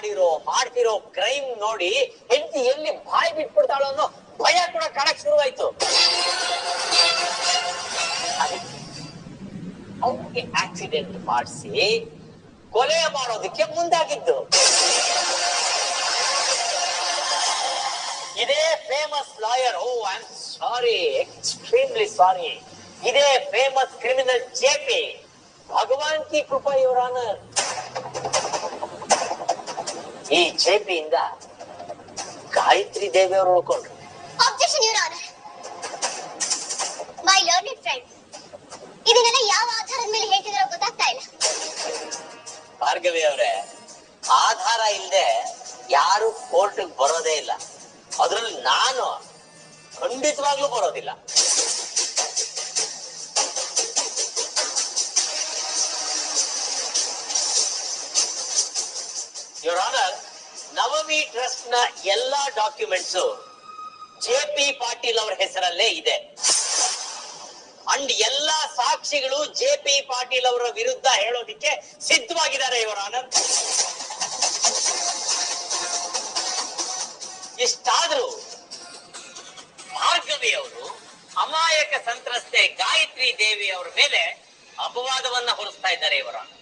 ಮಾಡ್ತಿರೋ ಕ್ರೈಮ್ ನೋಡಿ ಹೆಂಡತಿ ಎಲ್ಲಿ ಬಾಯಿ ಬಿಟ್ಬಿಡ್ತಾಳೋ ಅನ್ನೋ ಭಯ ಕೂಡ ಕಾಣಕ್ ಶುರುವಾಯ್ತು. ಅವ್ರಿಗೆ ಆಕ್ಸಿಡೆಂಟ್ ಮಾಡಿಸಿ ಕೊಲೆ ಮಾಡೋದಕ್ಕೆ ಮುಂದಾಗಿದ್ದು. ಇದೇ famous lawyer, I am sorry, extremely sorry, ಇದೇ ಫೇಮಸ್ ಕ್ರಿಮಿನಲ್ ಜೆಪಿ, ಭಗವಾನ್ ಕಿ ಕೃಪಾ ಯುವರ್ ಆನರ್. ಈ ಜೆಪಿಯಿಂದ ಗಾಯತ್ರಿ ದೇವಿ ಅವರು ಉಳ್ಕೊಂಡ್ರು. Objection your honour. My learning friend, ಇದನ್ನೆಲ್ಲ ಯಾವ ಆಧಾರದ ಮೇಲೆ ಹೇಳ್ತಿದಾರೋ ಗೊತ್ತಾಗ್ತಾ ಇಲ್ಲ. ಭಾರ್ಗವಿ ಅವರೇ, ಆಧಾರ ಇಲ್ಲದೆ ಯಾರು ಕೋರ್ಟ್ ಬರೋದೇ ಇಲ್ಲ. ಅದ್ರಲ್ಲಿ ನಾನು ಖಂಡಿತವಾಗ್ಲೂ ಬರೋದಿಲ್ಲ. ಯುವರ್ ಆನರ್, ನವಮಿ ಟ್ರಸ್ಟ್ ನ ಎಲ್ಲಾ ಡಾಕ್ಯುಮೆಂಟ್ಸ್ ಜೆಪಿ ಪಾಟೀಲ್ ಅವರ ಹೆಸರಲ್ಲೇ ಇದೆ. ಅಂಡ್ ಎಲ್ಲಾ ಸಾಕ್ಷಿಗಳು ಜೆಪಿ ಪಾಟೀಲ್ ಅವರ ವಿರುದ್ಧ ಹೇಳೋದಿಕ್ಕೆ ಸಿದ್ಧವಾಗಿದ್ದಾರೆ ಯುವರ್ ಆನರ್. ಇಷ್ಟಾದ್ರೂ ಭಾರ್ಗವಿ ಅವರು ಅಮಾಯಕ ಸಂತ್ರಸ್ತೆ ಗಾಯತ್ರಿ ದೇವಿ ಅವರ ಮೇಲೆ ಅಪವಾದವನ್ನ ಹೊರಿಸ್ತಾ ಇದ್ದಾರೆ ಯುವರ್ ಆನರ್.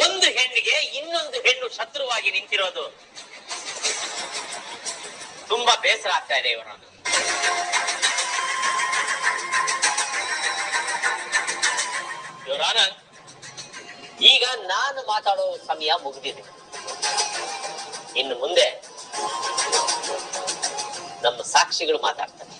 ಒಂದು ಹೆಣ್ಣಿಗೆ ಇನ್ನೊಂದು ಹೆಣ್ಣು ಶತ್ರುವಾಗಿ ನಿಂತಿರೋದು ತುಂಬಾ ಬೇಸರ ಆಗ್ತಾ ಇದೆ ಯುವರ್ ಆನರ್. ಯುವರ್ ಆನರ್, ಈಗ ನಾನು ಮಾತಾಡೋ ಸಮಯ ಮುಗಿದಿದೆ. ಇನ್ನು ಮುಂದೆ ನಮ್ಮ ಸಾಕ್ಷಿಗಳು ಮಾತಾಡ್ತಾರೆ.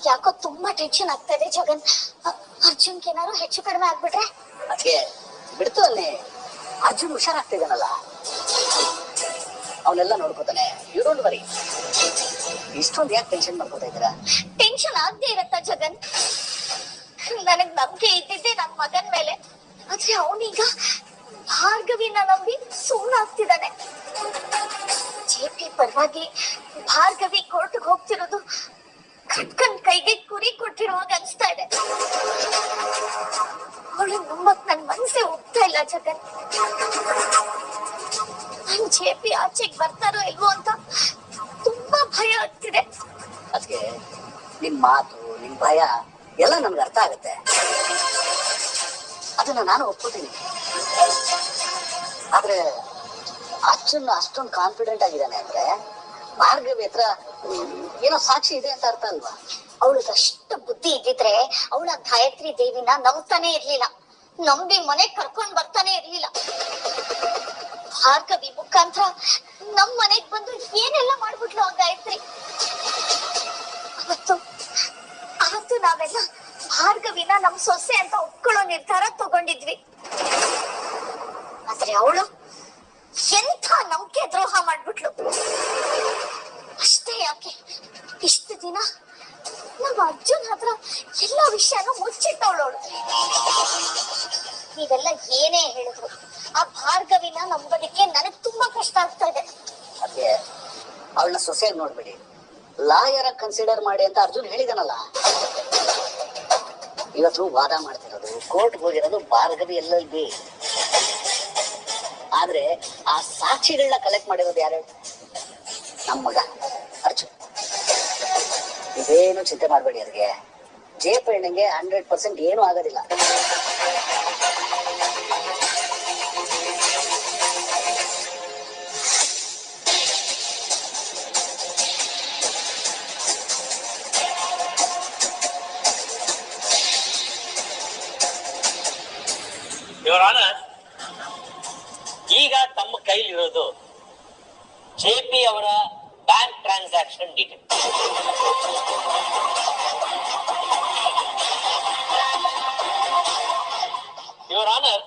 ಯಾಕೋ ತುಂಬಾ ಟೆನ್ಷನ್ ಆಗ್ತಾ ಇದೆ ಜಗನ್. ಅರ್ಜುನ್ಗೆ ಏನಾದ್ರು ಹೆಚ್ಚು ಕಡಿಮೆ ಆಗ್ಬಿಟ್ರೆ? ಅದಕ್ಕೆ ಬಿಡ್ತು ಅಲ್ಲಿ. ಅರ್ಜುನ್ ಹುಷಾರಾಗ್ತಿದ್ದಾನಲ್ಲ, ಅವನೆಲ್ಲ ನೋಡ್ಕೋತಾನೆ. You don't worry. ಇಷ್ಟೊಂದು ಯಾಕೆ ಟೆನ್ಷನ್ ಮಾಡ್ಕೋತಾ ಇದ್ದೀರಾ? ಟೆನ್ಷನ್ ಆಗದೆ ಇರತ್ತ ಜಗನ್. ನನಗ್ ನಂಬಿಕೆ ಇದ್ದಿದ್ದೆ ನನ್ ಮಗನ್ ಮೇಲೆ. ಆದ್ರೆ ಅವನೀಗ ಭಾರ್ಗವಿನ ನಂಬಿ ಸುಮ್ಮನಾಗ್ತಿದ್ದಾನೆ. ಜೆಪಿ ಪರವಾಗಿ ಭಾರ್ಗವಿ ಕೋರ್ಟ್ಗೆ ಹೋಗ್ತಿರೋದು ಕಟ್ಕನ್ ಕೈಗೆ ಕುರಿ ಕೊಟ್ಟಿರುವಾಗ ಅನ್ಸ್ತಾ ಇದೆ. ಅವಳು ನಂಬಕ್ ನನ್ ಮನ್ಸೆ ಹೋಗ್ತಾ ಇಲ್ಲ ಜಗನ್. ನನ್ ಜೆಪಿ ಆಚೆಗೆ ಬರ್ತಾರೋ ಇಲ್ವೋ ಅಂತ ತುಂಬಾ ಭಯ ಆಗ್ತಿದೆ. ಅದಕ್ಕೆ ನಿಮ್ ಮಾತು, ನಿಮ್ ಭಯ ಎಲ್ಲ ನಮ್ಗೆ ಅರ್ಥ ಆಗುತ್ತೆ. ಅದನ್ನ ನಾನು ಒಪ್ಕೋತೀನಿ. ಆದ್ರೆ ಅರ್ಜುನ್ ಅಷ್ಟೊಂದು ಕಾನ್ಫಿಡೆಂಟ್ ಆಗಿದ್ದಾನೆ ಅಂದ್ರೆ ಭಾರ್ಗವಿ ಹತ್ರ ಏನೋ ಸಾಕ್ಷಿ ಇದೆ ಅಂತ ಅರ್ಥ ಅಲ್ವಾ? ಅವಳಿಗಷ್ಟು ಬುದ್ಧಿ ಇದ್ದಿದ್ರೆ ಅವಳ ಗಾಯತ್ರಿ ದೇವಿನ ನಂಬ್ತಾನೆ ಇರ್ಲಿಲ್ಲ, ನಂಬಿ ಮನೆಗ್ ಕರ್ಕೊಂಡ್ ಬರ್ತಾನೆ ಇರ್ಲಿಲ್ಲ. ಭಾರ್ಗವಿ ಮುಖಾಂತರ ನಮ್ ಮನೆಗ್ ಬಂದು ಏನೆಲ್ಲ ಮಾಡ್ಬಿಟ್ಲು ಆ ಗಾಯತ್ರಿ. ಅವತ್ತು ನಾವೆಲ್ಲ ಭಾರ್ಗವಿನ ನಮ್ ಸೊಸೆ ಅಂತ ಒಪ್ಕೊಳ್ಳೋ ನಿರ್ಧಾರ ತಗೊಂಡಿದ್ವಿ. ಆದ್ರೆ ಅವಳು ಎಂಥ ನಂಬಿಕೆ ದ್ರೋಹ ಮಾಡ್ಬಿಟ್ಲು. ಅಷ್ಟೇ ಯಾಕೆ ಇಷ್ಟು ದಿನ ನಮ್ಮ ಅರ್ಜುನ್ ಹತ್ರ ಎಲ್ಲ ವಿಷಯನೂ ಮುಚ್ಚಿಟ್ಟವಳವಳು. ನೀವೆಲ್ಲ ಏನೇ ಹೇಳಿದ್ರು ಆ ಭಾರ್ಗವಿನ ನಂಬೋದಕ್ಕೆ ನನಗ್ ತುಂಬಾ ಕಷ್ಟ ಆಗ್ತಾ ಇದೆ. ಅದೇ ಅವಳನ್ನ ಸೊಸೆಯಾಗಿ ನೋಡ್ಬೇಡಿ, ಲಾಯರ್ ಕನ್ಸಿಡರ್ ಮಾಡಿ ಅಂತ ಅರ್ಜುನ್ ಹೇಳಿದಾನಲ್ಲ. ಇವತ್ತು ವಾದ ಮಾಡ್ತಿರೋದು, ಕೋರ್ಟ್ ಹೋಗಿರೋದು ಭಾರ್ಗವಿ ಎಲ್ಲೆಲ್ಲಿ. ಆದ್ರೆ ಆ ಸಾಕ್ಷಿಗಳನ್ನ ಕಲೆಕ್ಟ್ ಮಾಡಿರೋದು ಯಾರು? ನಮ್ಮ ಮಗ ಅರ್ಜುನ್. ಇದೇನು ಚಿಂತೆ ಮಾಡಬೇಡಿ. ಅದಕ್ಕೆ ಜೇಪ್ ಹೆಣ್ಣಿಗೆ 100% ಏನು ಆಗೋದಿಲ್ಲ. ಯುವರ್ ಆನರ್, ಈಗ ತಮ್ಮ ಕೈಲಿರೋದು ಜೆಪಿ ಅವರ bank transaction detail. Your honour,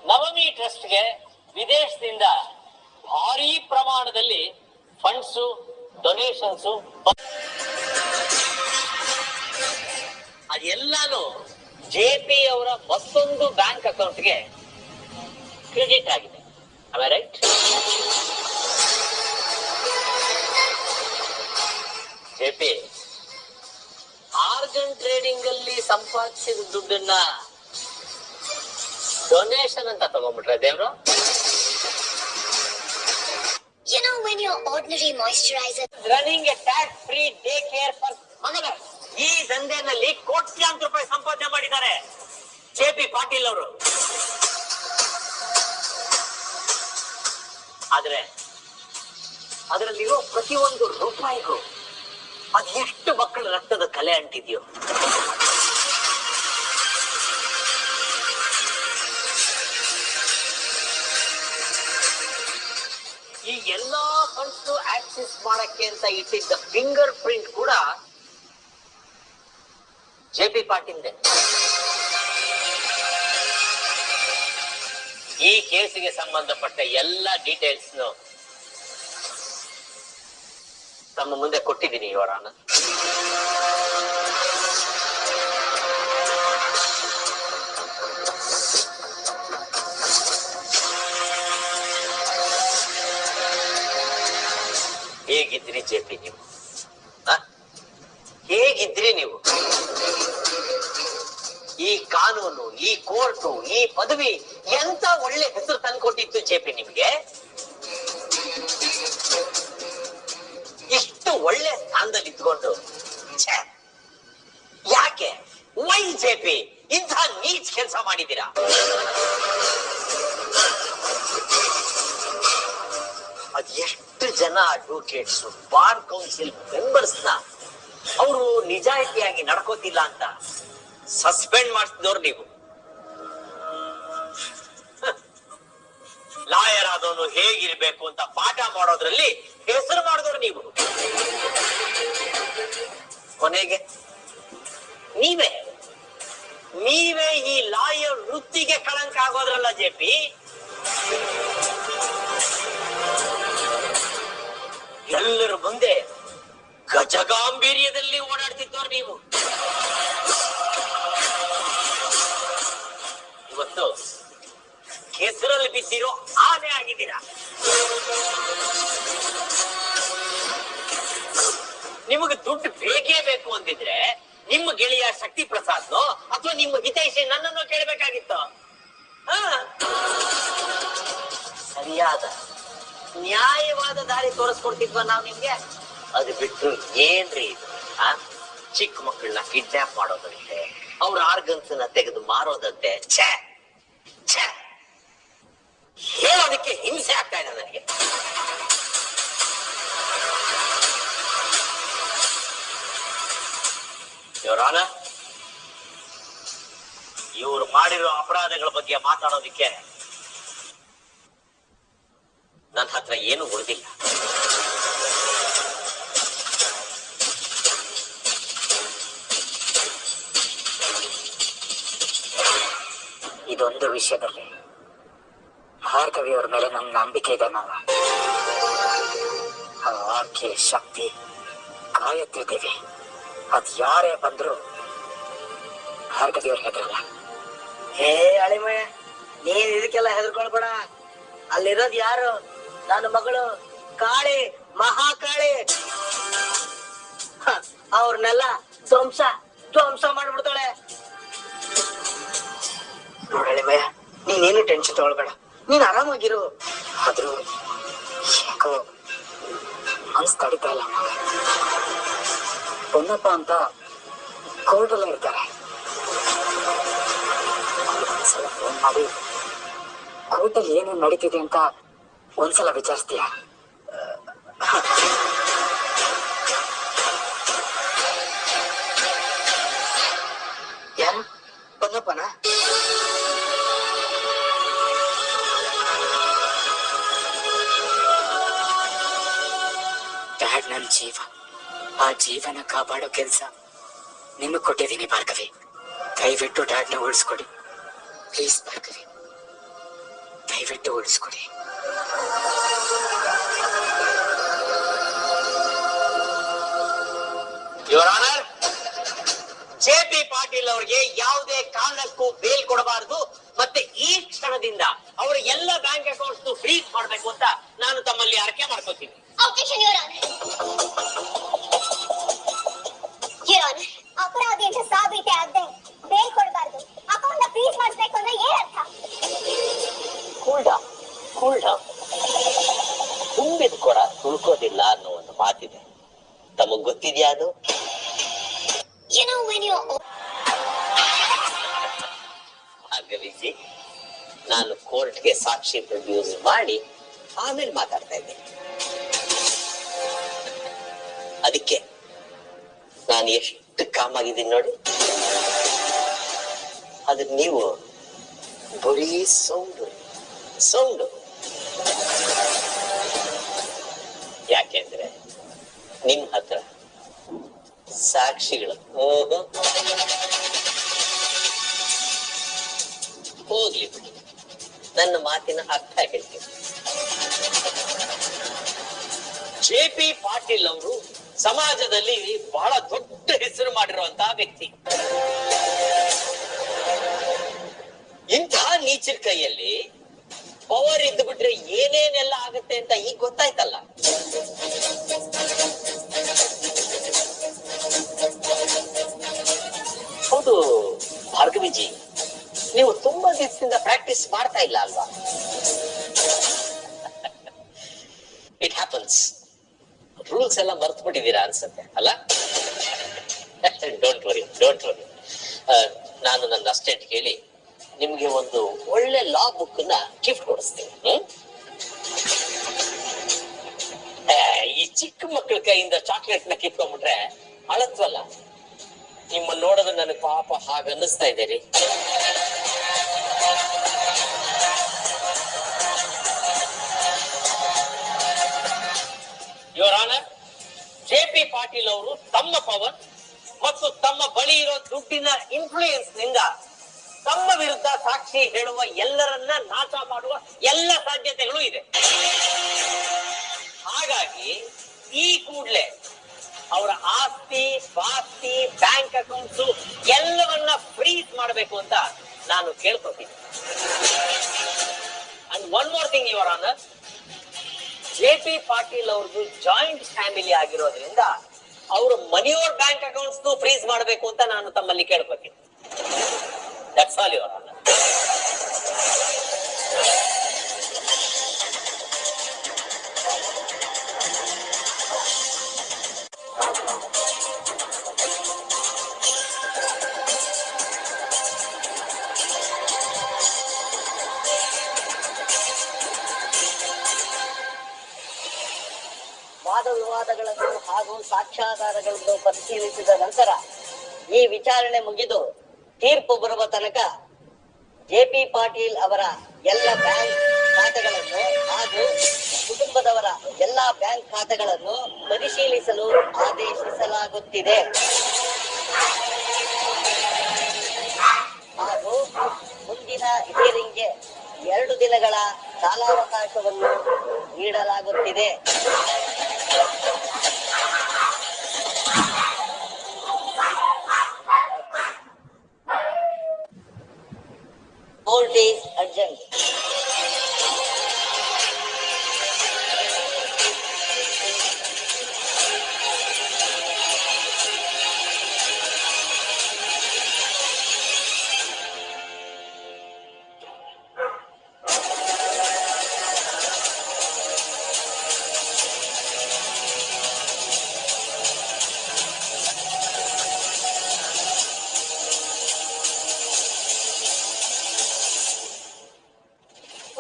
Navami ಟ್ರಸ್ಟ್ಗೆ ವಿದೇಶದಿಂದ ಭಾರಿ ಪ್ರಮಾಣದಲ್ಲಿ ಫಂಡ್ಸು ಡೊನೇಷನ್ಸು ಅದೆಲ್ಲಾನು JP ಅವರ ಮತ್ತೊಂದು ಬ್ಯಾಂಕ್ ಅಕೌಂಟ್ಗೆ ಕ್ರೆಡಿಟ್ ಆಗಿದೆ. ರೈಟ್? JP ಆರ್ಗನ್ ಟ್ರೇಡಿಂಗ್ ಅಲ್ಲಿ ಸಂಪಾದಿಸಿದ ದುಡ್ಡನ್ನ ಡೊನೇಷನ್ ಅಂತ ತಗೊಂಡ್ಬಿಟ್ರೆ ದೇವ್ರು. You know when your ordinary moisturizer running a tax-free daycare for ಮಗನ ಈ ದಂಧೆನಲ್ಲಿ ಕೋಟ್ಯಾಂತರ ರೂಪಾಯಿ ಸಂಪಾದನೆ ಮಾಡಿದ್ದಾರೆ JP ಪಾಟೀಲ್ ಅವರು. ಆದ್ರೆ ಅದರಲ್ಲಿರೋ ಪ್ರತಿಯೊಂದು ರೂಪಾಯಿಗೂ ಅದೆಷ್ಟು ಮಕ್ಕಳ ರಕ್ತದ ಕಲೆ ಅಂಟಿದ್ಯೋ. ಈ ಎಲ್ಲಾ ಫಂಡ್ಸ್ ಆಕ್ಸೆಸ್ ಮಾಡಕ್ಕೆ ಅಂತ ಇಟ್ಟಿದ್ದ ಫಿಂಗರ್ ಪ್ರಿಂಟ್ ಕೂಡ JP ಪಾಟೀಲ್ದೆ. ಈ ಕೇಸಿಗೆ ಸಂಬಂಧಪಟ್ಟ ಎಲ್ಲ ಡೀಟೇಲ್ಸ್ ತಮ್ಮ ಮುಂದೆ ಕೊಟ್ಟಿದ್ದೀನಿ ಯುವರ್ ಆನರ್. ಹೇಗಿದ್ರಿ JP ನೀವು? ಹೇಗಿದ್ರಿ ನೀವು? ಈ ಕಾನೂನು, ಈ ಕೋರ್ಟು, ಈ ಪದವಿ ಎಂತ ಒಳ್ಳೆ ಹೆಸರು ತಂದ್ಕೊಟ್ಟಿತ್ತು JP ನಿಮ್ಗೆ. ಇಷ್ಟು ಒಳ್ಳೆ ಸ್ಥಾನದಲ್ಲಿ ಇದ್ಕೊಂಡು ಯಾಕೆ ವೈ JP ಇಂಥ ನೀಚ್ ಕೆಲಸ ಮಾಡಿದ್ದೀರಾ? ಅದ್ ಎಷ್ಟು ಜನ ಅಡ್ವೊಕೇಟ್ಸ್, ಬಾರ್ ಕೌನ್ಸಿಲ್ ಮೆಂಬರ್ಸ್ ನ ಅವರು ನಿಜಾಯಿತಿಯಾಗಿ ನಡ್ಕೋತಿಲ್ಲ ಅಂತ ಸಸ್ಪೆಂಡ್ ಮಾಡಿಸಿದವ್ರು ನೀವು. ಲಾಯರ್ ಆದವನು ಹೇಗಿರ್ಬೇಕು ಅಂತ ಪಾಠ ಮಾಡೋದ್ರಲ್ಲಿ ಹೆಸರು ಮಾಡಿದವ್ರು ನೀವು. ಕೊನೆಗೆ ನೀವೇ ಈ ಲಾಯರ್ ವೃತ್ತಿಗೆ ಕಳಂಕ ಆಗೋದ್ರಲ್ಲ JP. ಎಲ್ಲರ ಮುಂದೆ ಗಜಗಾಂಭೀರ್ಯದಲ್ಲಿ ಓಡಾಡ್ತಿದ್ದವ್ರು ನೀವು. ಇವತ್ತು ಹೆಸರಲ್ಲಿ ಬಿದ್ದಿರೋ ಆನೆ ಆಗಿದ್ದೀರಾ. ನಿಮಗೆ ದುಡ್ಡು ಬೇಕೇ ಬೇಕು ಅಂದಿದ್ರೆ ನಿಮ್ಮ ಗೆಳೆಯ ಶಕ್ತಿ ಪ್ರಸಾದ್ನೋ ಅಥವಾ ನಿಮ್ಮ ಹಿತೈಷಿ ನನ್ನನ್ನು ಕೇಳಬೇಕಾಗಿತ್ತು. ಸರಿಯಾದ ನ್ಯಾಯವಾದ ದಾರಿ ತೋರಿಸ್ಕೊಡ್ತಿದ್ವ ನಾವ್ ನಿಮ್ಗೆ. ಅದು ಬಿಟ್ಟು ಏನ್ರಿ ಇದು? ಚಿಕ್ಕ ಮಕ್ಕಳನ್ನ ಕಿಡ್ನಾಪ್ ಮಾಡೋದಂತೆ, ಅವ್ರ ಆರ್ಗನ್ಸ್ ನ ತೆಗೆದು ಮಾರೋದಂತೆ. ಹೇಳೋದಕ್ಕೆ ಹಿಂಸೆ ಆಗ್ತಾ ಇದೆ ನನಗೆ. ಯುವರಾನ, ಇವರು ಮಾಡಿರೋ ಅಪರಾಧಗಳ ಬಗ್ಗೆ ಮಾತಾಡೋದಿಕ್ಕೆ ನನ್ನ ಹತ್ರ ಏನು ಉಳಿದಿಲ್ಲ. ಇದೊಂದು ವಿಷಯದಲ್ಲಿ ಭಾರ್ಗವಿಯವ್ರ ಮೇಲೆ ನಮ್ಗೆ ನಂಬಿಕೆ ಇದೆ. ನಾವು ಆಕೆ ಶಕ್ತಿ ಗಾಯತ್ರಿ ದೇವಿ ಅದ್ ಯಾರೇ ಬಂದ್ರು ಭಾರ್ಗವಿಯವ್ರ ಹೆದರಲ್ಲ. ಹೇ ಅಳಿಮಯ್ಯ, ನೀನ್ ಇದಕ್ಕೆಲ್ಲ ಹೆದರ್ಕೊಳ್ಬೇಡ. ಅಲ್ಲಿರೋದ್ ಯಾರು? ನನ್ನ ಮಗಳು ಕಾಳಿ, ಮಹಾಕಾಳಿ. ಅವ್ರನ್ನೆಲ್ಲ ಧ್ವಂಸ ಮಾಡ್ಬಿಡ್ತಾಳೆ. ನೋಡಳಿಮಯ್ಯ, ನೀನೇನು ಟೆನ್ಷನ್ ತಗೊಳ್ಬೇಡ, ನೀನ್ ಆರಾಮಾಗಿರು. ಆದ್ರೂ ಯಾಕೋ ಮನ್ಸ್ ತಡಿತಾ ಇಲ್ಲ. ಪೊನ್ನಪ್ಪ ಅಂತ ಕೋರ್ಟಲ್ಲ ಇರ್ತಾರೆ. ಒಂದ್ಸಲ ಫೋನ್ ಮಾಡಿ ಕೋರ್ಟಲ್ಲಿ ಏನೇನ್ ನಡೀತಿದೆ ಅಂತ ಒಂದ್ಸಲ ವಿಚಾರಿಸ್ತೀಯ? ಯಾರು? ಪೊನ್ನಪ್ಪನ? ಡ್ಯಾಡ್ ನನ್ ಜೀವ, ಆ ಜೀವನ ಕಾಪಾಡೋ ಕೆಲ್ಸ ನಿಮಗ್ ಕೊಟ್ಟಿದ್ದೀನಿ ಭಾರ್ಗವಿ. ದಯವಿಟ್ಟು ಡ್ಯಾಡ್ನ ಉಳಿಸ್ಕೊಡಿ ಪ್ಲೀಸ್ ಭಾರ್ಗವಿ, ದಯವಿಟ್ಟು. ದಯವಿಟ್ಟು ಉಳಿಸ್ಕೊಡಿ. Your honour, JP. ಪಾಟೀಲ್ ಅವರಿಗೆ ಯಾವುದೇ ಕಾರಣಕ್ಕೂ ಬೇಲ್ ಕೊಡಬಾರದು, ಮತ್ತೆ ಈ ಕ್ಷಣದಿಂದ ಅವರ ಎಲ್ಲ ಬ್ಯಾಂಕ್ ಅಕೌಂಟ್ಸ್ ಫ್ರೀಸ್ ಮಾಡಬೇಕು ಅಂತ ನಾನು ತಮ್ಮಲ್ಲಿ ಅರ್ಕೆ ಮಾಡ್ಕೋತೀನಿ. ಅಪರಾಧಿ ಅಂತ ಸಾಬೀತೆ ಆಗದೆ ಬೇಲ್ ಕೊಡಬಾರ್ದು, ಅಕೌಂಟ್ ಫ್ರೀಸ್ ಮಾಡಿಸ್ಬೇಕು ಅಂದ್ರೆ ಏನರ್ಥ? Cool down. ತುಂಬಿದ ಕೊಡ ತುಳ್ಕೋದಿಲ್ಲ ಅನ್ನೋ ಒಂದು ಮಾತಿದೆ, ತಮಗ್ ಗೊತ್ತಿದ್ಯಾ ಅದು? ಭಾರ್ಗವಿಜಿ, ನಾನು ಕೋರ್ಟ್ಗೆ ಸಾಕ್ಷಿ ಪ್ರೊಡ್ಯೂಸ್ ಮಾಡಿ ಆಮೇಲೆ ಮಾತಾಡ್ತಾ ಇದ್ದೀನಿ. ಅದಕ್ಕೆ ನಾನು ಎಷ್ಟು ಕಾಮ್ ಆಗಿದ್ದೀನಿ ನೋಡಿ. ಆದ್ರೆ ನೀವು ಬರೀ ಸೌಂಡು. ಯಾಕೆಂದ್ರೆ ನಿಮ್ ಹತ್ರ ಸಾಕ್ಷಿಗಳು ಹೋಗ್ಲಿ ಬಿಡಿ, ನನ್ನ ಮಾತಿನ ಅರ್ಥ ಹೇಳ್ತೀನಿ. ಜೆ.ಪಿ. ಪಾಟೀಲ್ ಅವರು ಸಮಾಜದಲ್ಲಿ ಬಹಳ ದೊಡ್ಡ ಹೆಸರು ಮಾಡಿರುವಂತಹ ವ್ಯಕ್ತಿ. ಇಂತಹ ನೀಚರ ಕೈಯಲ್ಲಿ ಪವರ್ ಇದ್ದು ಬಿಟ್ರೆ ಏನೇನೆಲ್ಲ ಆಗುತ್ತೆ ಅಂತ ಈಗ ಗೊತ್ತಾಯ್ತಲ್ಲ. ಹೌದು ಭಾರ್ಗವಿಜಿ, ನೀವು ತುಂಬಾ ದಿವಸದಿಂದ ಪ್ರಾಕ್ಟೀಸ್ ಮಾಡ್ತಾ ಇಲ್ಲ ಅಲ್ವಾ? It happens. ರೂಲ್ಸ್ ಎಲ್ಲ ಮರ್ತು ಬಿಟ್ಟಿದ್ದೀರಾ ಅನ್ಸುತ್ತೆ ಅಲ್ಲ? Don't worry. ನಾನು ನನ್ನ ಅಸ್ಟೆಂಟ್ ಕೇಳಿ ನಿಮ್ಗೆ ಒಂದು ಒಳ್ಳೆ ಲಾ ಬುಕ್ ನ ಗಿಫ್ಟ್ ಕೊಡಿಸ್ತೀನಿ. ಈ ಚಿಕ್ಕ ಮಕ್ಕಳ ಕೈಯಿಂದ ಚಾಕ್ಲೇಟ್ ನ ಕಿತ್ಕೊಂಡ್ಬಿಟ್ರೆ ಅಳತ್ವಲ್ಲ. ನಿಮ್ಮನ್ನ ನೋಡೋದು ನನಗೆ ಪಾಪ ಹಾಗ ಅನ್ನಿಸ್ತಾ ಇದೆ ರೀ. Your honour, JP. ಪಾಟೀಲ್ ಅವರು ತಮ್ಮ ಪವರ್ ಮತ್ತು ತಮ್ಮ ಬಳಿ ಇರೋ ದುಡ್ಡಿನ ಇನ್ಫ್ಲೂಯೆನ್ಸ್ ನಿಂದ ತಮ್ಮ ವಿರುದ್ಧ ಸಾಕ್ಷಿ ಹೇಳುವ ಎಲ್ಲರನ್ನ ನಾಶ ಮಾಡುವ ಎಲ್ಲ ಸಾಧ್ಯತೆಗಳು ಇದೆ. ಹಾಗಾಗಿ ಈ ಕೂಡಲೇ ಅವರ ಆಸ್ತಿ ಪಾಸ್ತಿ ಬ್ಯಾಂಕ್ ಅಕೌಂಟ್ಸ್ ಎಲ್ಲವನ್ನ ಫ್ರೀಸ್ ಮಾಡಬೇಕು ಅಂತ ನಾನು ಕೇಳ್ಕೊತೀನಿ. And one more thing your honour, JP. Patil ಅವ್ರದ್ದು ಜಾಯಿಂಟ್ ಫ್ಯಾಮಿಲಿ ಆಗಿರೋದ್ರಿಂದ ಅವ್ರ ಮನೆಯವ್ರ ಬ್ಯಾಂಕ್ ಅಕೌಂಟ್ಸ್ ಫ್ರೀಸ್ ಮಾಡಬೇಕು ಅಂತ ನಾನು ತಮ್ಮಲ್ಲಿ ಕೇಳ್ಕೊತೀನಿ. That's all your honour. ವಾದ ವಿವಾದಗಳನ್ನು ಹಾಗೂ ಸಾಕ್ಷ್ಯಾಧಾರಗಳನ್ನು ಪರಿಶೀಲಿಸಿದ ನಂತರ ಈ ವಿಚಾರಣೆ ಮುಗಿದು ತೀರ್ಪು ಬರುವ ತನಕ ಜೆ.ಪಿ. ಪಾಟೀಲ್ ಅವರ ಎಲ್ಲ ಬ್ಯಾಂಕ್ ಖಾತೆಗಳನ್ನು ಹಾಗೂ ಕುಟುಂಬದವರ ಎಲ್ಲಾ ಬ್ಯಾಂಕ್ ಖಾತೆಗಳನ್ನು ಪರಿಶೀಲಿಸಲು ಆದೇಶಿಸಲಾಗುತ್ತಿದೆ. ಹಾಗೂ ಮುಂದಿನ ಹಿಯರಿಂಗ್ಗೆ 2 ದಿನಗಳ ಕಾಲಾವಕಾಶವನ್ನು ನೀಡಲಾಗುತ್ತಿದೆ. Court is adjourned.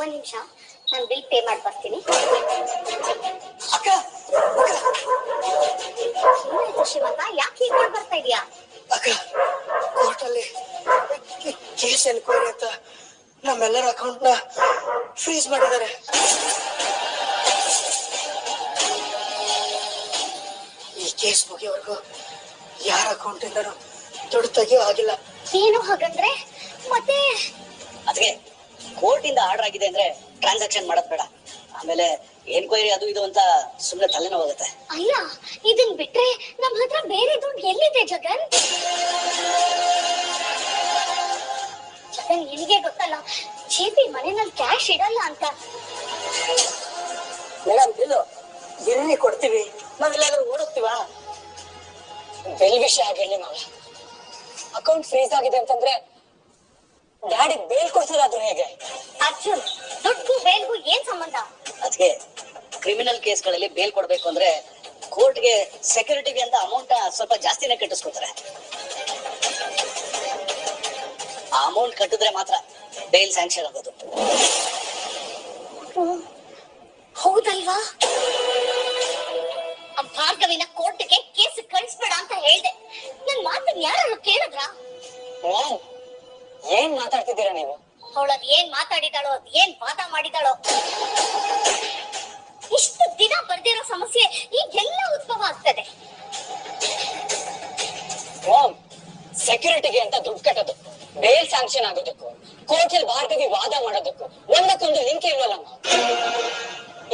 ಒಂದ್ ನಿಮಿಷ, ನಾನು ಬಿಲ್ ಪೇ ಮಾಡಿ ಬರ್ತೀನಿ. ಶಿವಂತ, ಯಾಕೆ ಹೀಗೆ ಮಾಡಿ ಬರ್ತಾ ಇದೀಯಾ? ಅಕ್ಕ, ಕೋರ್ಟಲ್ಲಿ ಕೇಸ್ ಎನ್ಕ್ವೈರಿ ಅಂತ ನಮ್ಮೆಲ್ಲರ ಅಕೌಂಟ್ ನ ಫ್ರೀಸ್ ಮಾಡಿದ್ದಾರೆ. ಈ ಕೇಸ್ ಮುಗಿಯವರೆಗೂ ಯಾರ ಅಕೌಂಟ್ ಇಂದನೂ ದುಡ್ಡು ತೆಗಿಯೋ ಆಗಿಲ್ಲ. ಏನು ಹಾಗಂದ್ರೆ? ಮತ್ತೆ ಅದಕ್ಕೆ ಕೋರ್ಟ್ ಇಂದ ಆರ್ಡರ್ ಆಗಿದೆ ಅಂದ್ರೆ ಟ್ರಾನ್ಸಾಕ್ಷನ್ ಮಾಡೋದ್ ಬೇಡ. ಆಮೇಲೆ ಎನ್ಕ್ವೈರಿ ಅದು ಇದು ಅಂತ ಸುಮ್ಮನೆ ತಲೆನೋವಾಗುತ್ತೆ. ಅಲ್ಲ, ಇದನ್ ಬಿಟ್ರೆ ನಮ್ ಹತ್ರ ಬೇರೆ ದುಡ್ಡು ಎಲ್ಲಿದೆ ಜಗನ್? ಜಗನ್, ನಿನಗೆ ಗೊತ್ತಲ್ಲ ಜೆಪಿ ಮನೆಯಲ್ಲಿ ಕ್ಯಾಶ್ ಇಡಲ್ಲ ಅಂತ. ಮೇಡಮ್ ಬಿಲ್ಲು ಎಲ್ಲಿ ಕೊಡ್ತೀವಿ? ನಾವೆಲ್ಲಾದ್ರೂ ಓಡುತ್ತೀವಾ? ಬೆಲ್ ವಿಷಯ ಆಗಿರ್ಲಿ ಮಗ, ಅಕೌಂಟ್ ಫ್ರೀಸ್ ಆಗಿದೆ ಅಂತಂದ್ರೆ ಡ್ಯಾಡಿ ಬೇಲ್ ಕೊಡ್ತೀರಾ? ಅದು ಹೇಗೆ? ಅರ್ಜುನ್, ದುಡ್ಡು ಬೇಲ್ಗೂ ಏನ್ ಸಂಬಂಧ? ಅದಕ್ಕೆ ಕ್ರಿಮಿನಲ್ ಕೇಸ್ಗಳಲ್ಲಿ ಬೇಲ್ ಕೊಡ್ಬೇಕು ಅಂದ್ರೆ ಕೋರ್ಟ್ಗೆ ಸೆಕ್ಯೂರಿಟಿಗೆ ಅಂತ ಅಮೌಂಟ್ ಸ್ವಲ್ಪ ಜಾಸ್ತಿನೇ ಕಟ್ಟಿಸ್ಕೊತಾರೆ. ಆ ಅಮೌಂಟ್ ಕಟ್ಟಿದ್ರೆ ಮಾತ್ರ ಬೇಲ್ ಸ್ಯಾಂಕ್ಷನ್ ಆಗೋದು. ಹೌದಲ್ವಾ? ಆ ಭಾರ್ಗವಿನ ಕೋರ್ಟ್ಗೆ ಕೇಸ್ ಕಳಿಸ್ಬೇಡ ಅಂತ ಹೇಳ್ದೆ. ನನ್ ಮಾತನ್ನ ಯಾರು ಕೇಳಿದ್ರ? ಏನ್ ಮಾತಾಡ್ತಿದ್ದೀರಾ ನೀವು? ಅವಳದ್ ಏನ್ ಮಾತಾಡಿದಾಳೋ, ಅದ್ ಏನ್ ವಾದ ಮಾಡಿದಾಳೋ, ಇಷ್ಟು ದಿನ ಬರ್ದಿರೋ ಸಮಸ್ಯೆ ಈಗೆಲ್ಲ ಉದ್ಭವ ಆಗ್ತದೆ. ಸೆಕ್ಯೂರಿಟಿಗೆ ಅಂತ ದುಡ್ಡು ಕಟ್ಟೋದು, ಬೇಲ್ ಸ್ಯಾಂಕ್ಷನ್ ಆಗೋದಕ್ಕೂ ಕೋರ್ಟಲ್ಲಿ ಭಾರ್ಗವಿ ವಾದ ಮಾಡೋದಕ್ಕೂ ಒಂದಕ್ಕೊಂದು ಲಿಂಕ್ ಇಲ್ವಲ್ಲಮ್ಮ.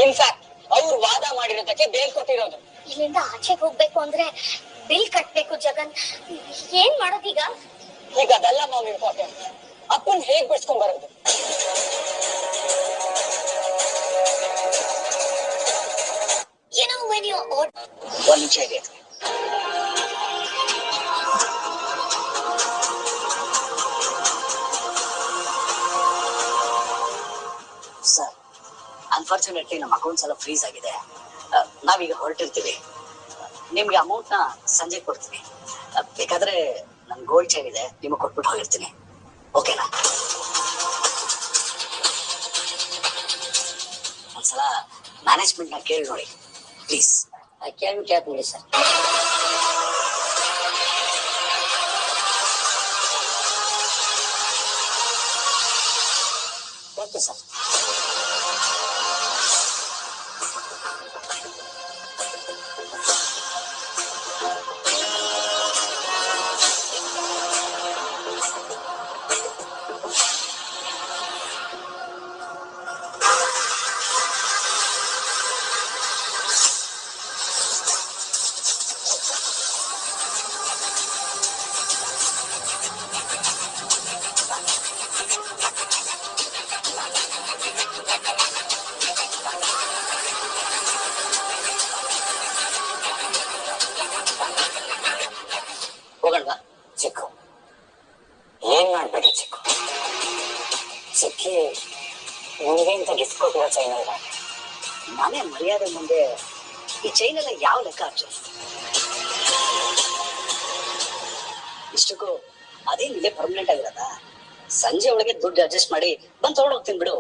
ಇನ್ಫ್ಯಾಕ್ಟ್ ಅವ್ರು ವಾದ ಮಾಡಿರೋದಕ್ಕೆ ಬೇಲ್ ಕೊಟ್ಟಿರೋದು. ಇಲ್ಲಿಂದ ಆಚೆಗೆ ಹೋಗ್ಬೇಕು ಅಂದ್ರೆ ಬಿಲ್ ಕಟ್ಬೇಕು ಜಗನ್. ಏನ್ ಮಾಡೋದೀಗ? ಈಗ ಅದೆಲ್ಲ ಮಾಮ್ ಇಂಪಾರ್ಟೆಂಟ್. ಅಪ್ಪನ್ ಹೇಗ್ ಬಿಡ್ಸ್ಕೊಂಡ್ ಬರೋದು? when you order ಒಂದ್ ನಿಮಿಷ ಇದೆ ಸರ್. ಅನ್ಫಾರ್ಚುನೇಟ್ಲಿ ನಮ್ಮ ಅಕೌಂಟ್ಸ್ ಎಲ್ಲ ಫ್ರೀಸ್ ಆಗಿದೆ. ನಾವೀಗ ಹೊರಟಿರ್ತೀವಿ. ನಿಮ್ಗೆ ಅಮೌಂಟ್ ನ ಸಂಜೆ ಕೊಡ್ತೀನಿ. ಬೇಕಾದ್ರೆ ನನ್ ಗೋಲ್ಡ್ ಚೈನ್ ಇದೆ, ನಿಮಗೆ ಕೊಟ್ಬಿಟ್ಟು ಹೋಗಿರ್ತೀನಿ. ಓಕೆನಾ? ಒಂದ್ಸಲ ಮ್ಯಾನೇಜ್ಮೆಂಟ್ ನ ಕೇಳಿ ನೋಡಿ ಪ್ಲೀಸ್. ಕೇಳ್ಬಿಟ್ಟು ಯಾಕೆ ನೋಡಿ ಸರ್. Okay sir. ಹೋಗಲ್ವಾ? ಚಿಕ್ಕು ಏನ್ ಮಾಡ್ಬೇಡಿ ಚಿಕ್ಕು. ಚಿಕ್ಕಿ ನಿನಗೆ ಅಂತ ಗಿಫ್ಟ್ ಕೊಟ್ಟಿರೋ ಚೈನ್ ಅಲ್ವಾ? ಮನೆ ಮರ್ಯಾದೆ ಮುಂದೆ ಈ ಚೈನ್ ಎಲ್ಲ ಯಾವ ಲೆಕ್ಕ ಅರ್ಜುನ್? ಇಷ್ಟಕ್ಕೂ ಅದೇನ್ ಇಲ್ಲೇ ಪರ್ಮನೆಂಟ್ ಆಗಿರತ್ತ? ಸಂಜೆ ಒಳಗೆ ದುಡ್ಡು ಅಡ್ಜಸ್ಟ್ ಮಾಡಿ ಬಂದು ತಗೊಂಡು ಹೋಗ್ತೀನಿ ಬಿಡು.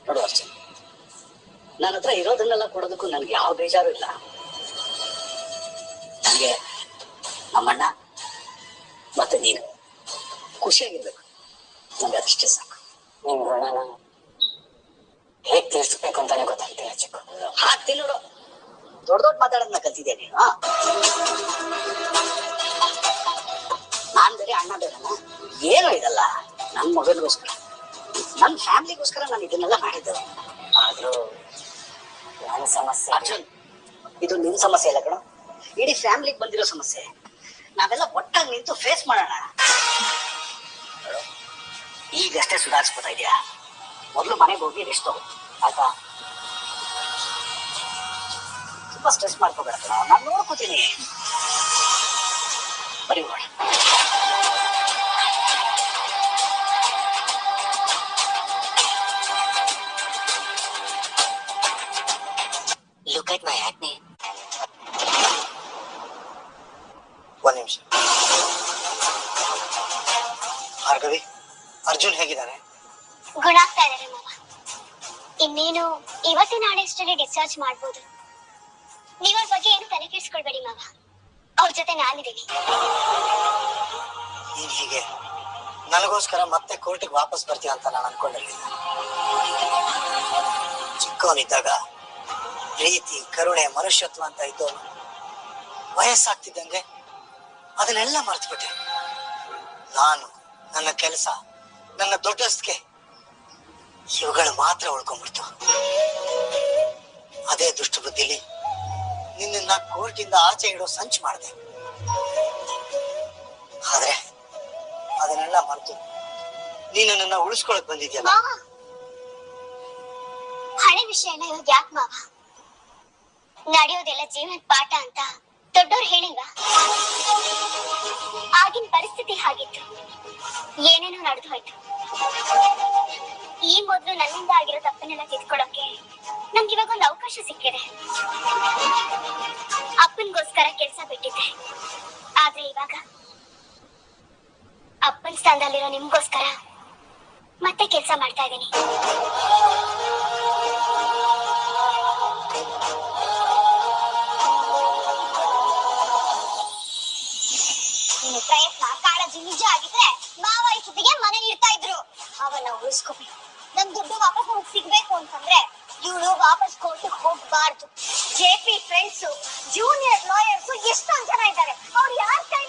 ನೋಡು ಅರ್ಜುನ್, ನನ್ನ ಹತ್ರ ಇರೋದನ್ನೆಲ್ಲ ಕೊಡೋದಕ್ಕೂ ನನ್ಗೆ ಯಾವ ಬೇಜಾರು ಇಲ್ಲ. ನನಗೆ ನಮ್ಮಣ್ಣ ಮತ್ತೆ ನೀನು ಖುಷಿಯಾಗಿರ್ಬೇಕು, ನಂಗೆ ಅದಷ್ಟೇ ಸಾಕು. ನಿಮ್ ಋಣನ ಹೇಗ್ ತೀರ್ಸ್ಬೇಕು ಅಂತಾನೆ ಗೊತ್ತಾಗ್ತಿಲ್ಲ ಚಿಕ್ಕು. ಹಾಕ್ತೀನಿ ನೋಡು, ದೊಡ್ಡ ದೊಡ್ಡ ಮಾತಾಡೋದನ್ನ ಕಲ್ತಿದ್ಯಾ ನೀನು? ನಾನ್ ಬೇರೆ ಅಣ್ಣ ಬೇರೆನಾ? ಏನೋ ಇದಲ್ಲ ನನ್ ಮಗನಿಗೋಸ್ಕರ, ನನ್ ಫ್ಯಾಮಿಲಿಗೋಸ್ಕರ ನಾನು ಇದನ್ನೆಲ್ಲ ಮಾಡಿದ್ದೆ. ಆದ್ರೂ ನನ್ನ ಸಮಸ್ಯೆ ಅರ್ಜುನ್, ಇದು ನಿನ್ ಸಮಸ್ಯೆ ಇಲ್ಲ ಕಣೋ, ಇಡೀ ಫ್ಯಾಮಿಲಿಗೆ ಬಂದಿರೋ ಸಮಸ್ಯೆ. ನಾವೆಲ್ಲ ಒಟ್ಟಾಗಿ ನಿಂತು ಫೇಸ್ ಮಾಡೋಣ. ಈಗಷ್ಟೇ ಸುಧಾರಿಸ್ಕೊತಾ ಇದೆಯಾ? ಮೊದಲು ಮನೆಗೆ ಹೋಗಿ ರೆಸ್ಟ್ ತಗೋ ಆಯ್ತಾ? ತುಂಬಾ ಸ್ಟ್ರೆಸ್ ಮಾಡ್ಕೋಬೇಡ ಕಣೋ, ನಾನು ನೋಡ್ಕೋತೀನಿ. ಬರೀ ನೋಡಿ. Look at my acne. ಒಂದ್ ನಿಮಿಷ. ಭಾರ್ಗವಿ, ಅರ್ಜುನ್ ಹೇಗಿದ್ದಾನೆ? ಗುಣ ಆಗ್ತಾ ಇದಾರೆ ಮಾವ. ಇನ್ನೇನು ಇವತ್ತು ನಾಳೆ ಅಷ್ಟರಲ್ಲಿ ಡಿಸ್ಚಾರ್ಜ್ ಮಾಡ್ಬೋದು. ನೀವ್ ಅವ್ರ ಬಗ್ಗೆ ಏನು ತಲೆ ಕೆಡಿಸ್ಕೊಳ್ಬೇಡಿ ಮಾವ, ಅವ್ರ ಜೊತೆ ನಾನಿದ್ದೀನಿ. ನೀನ್ ಹೀಗೆ ನನಗೋಸ್ಕರ ಮತ್ತೆ ಕೋರ್ಟಿಗೆ ವಾಪಸ್ ಬರ್ತೀಯ ಅಂತ ನಾನು ಅನ್ಕೊಂಡಿರ್ಲಿಲ್ಲ. ಚಿಕ್ಕವನಿದ್ದಾಗ ಪ್ರೀತಿ, ಕರುಣೆ, ಮನುಷ್ಯತ್ವ ಅಂತ ಇದ್ದವನು ವಯಸ್ಸಾಗ್ತಿದ್ದಂಗೆ ಅದನ್ನೆಲ್ಲ ಮರ್ತ್ಬಿಟ್ಟೆ. ನಾನು, ನನ್ನ ಕೆಲಸ, ನನ್ನ ದೊಡ್ಡಸ್ತಿಗೆ ಇವುಗಳು ಮಾತ್ರ ಉಳ್ಕೊಂಡ್ಬಿಡ್ತು. ಅದೇ ದುಷ್ಟ ಬುದ್ಧಿಲಿ ನಿನ್ನ ಕೋರ್ಟಿಂದ ಆಚೆ ಇಡೋ ಸಂಚು ಮಾಡಿದೆ. ಆದ್ರೆ ಅದನ್ನೆಲ್ಲ ಮರೆತು ನೀನು ನನ್ನ ಉಳಿಸ್ಕೊಳಕ್ ಬಂದಿದ್ಯಲ್ಲ. ಮಾವ, ಹಳೆ ವಿಷಯನ ಇವಾಗ ಯಾಕೆ ಮಾವ? ನಡೆಯೋದೆಲ್ಲ ಜೀವನದ ಪಾಠ ಅಂತ ದೊಡ್ಡವ್ರು ಹೇಳಿಲ್ವಾ? ಆಗಿನ ಪರಿಸ್ಥಿತಿ ಹಾಗಿತ್ತು, ಏನೇನೋ ನಡೆದು ಹೋಯ್ತು. ಈ ಮೊದಲು ನನ್ನಿಂದ ಆಗಿರೋ ತಪ್ಪನ್ನೆಲ್ಲ ತಿದ್ಕೊಳ್ಳೋಕೆ ನಮ್ಗೆ ಇವಾಗ ಒಂದು ಅವಕಾಶ ಸಿಕ್ಕಿದೆ. ಅಪ್ಪನ್ಗೋಸ್ಕರ ಕೆಲಸ ಬಿಟ್ಟಿದ್ದೆ, ಆದ್ರೆ ಇವಾಗ ಅಪ್ಪನ ಸ್ಥಾನದಲ್ಲಿರೋ ನಿಮ್ಗೋಸ್ಕರ ಮತ್ತೆ ಕೆಲಸ ಮಾಡ್ತಾ ಇದ್ದೀನಿ. ನಿನ್ನ ಪ್ರಯತ್ನ ಕಾಳಜಿ ನಿಜ ಆಗಿದ್ರೆ ಮಾವ ಇಷ್ಟೊತ್ತಿಗೆ ಮನೆ ಇಡ್ತಾ ಇದ್ರು. ಅವನ್ನ ಉಳಿಸ್ಕೋಬೇಕು. ನಮ್ ದುಡ್ಡು ವಾಪಸ್ ನಮ್ಗೆ ಸಿಗ್ಬೇಕು ಅಂತಂದ್ರೆ ಇವಳು ವಾಪಸ್ ಕೋರ್ಟಿಗೆ ಹೋಗ್ಬಾರ್ದು. JP ಫ್ರೆಂಡ್ಸ್, ಜೂನಿಯರ್ ಲಾಯರ್ಸ್ ಎಷ್ಟೊಂದ್ ಜನ ಇದ್ದಾರೆ. ಅವ್ರು ಯಾರ ಕೈ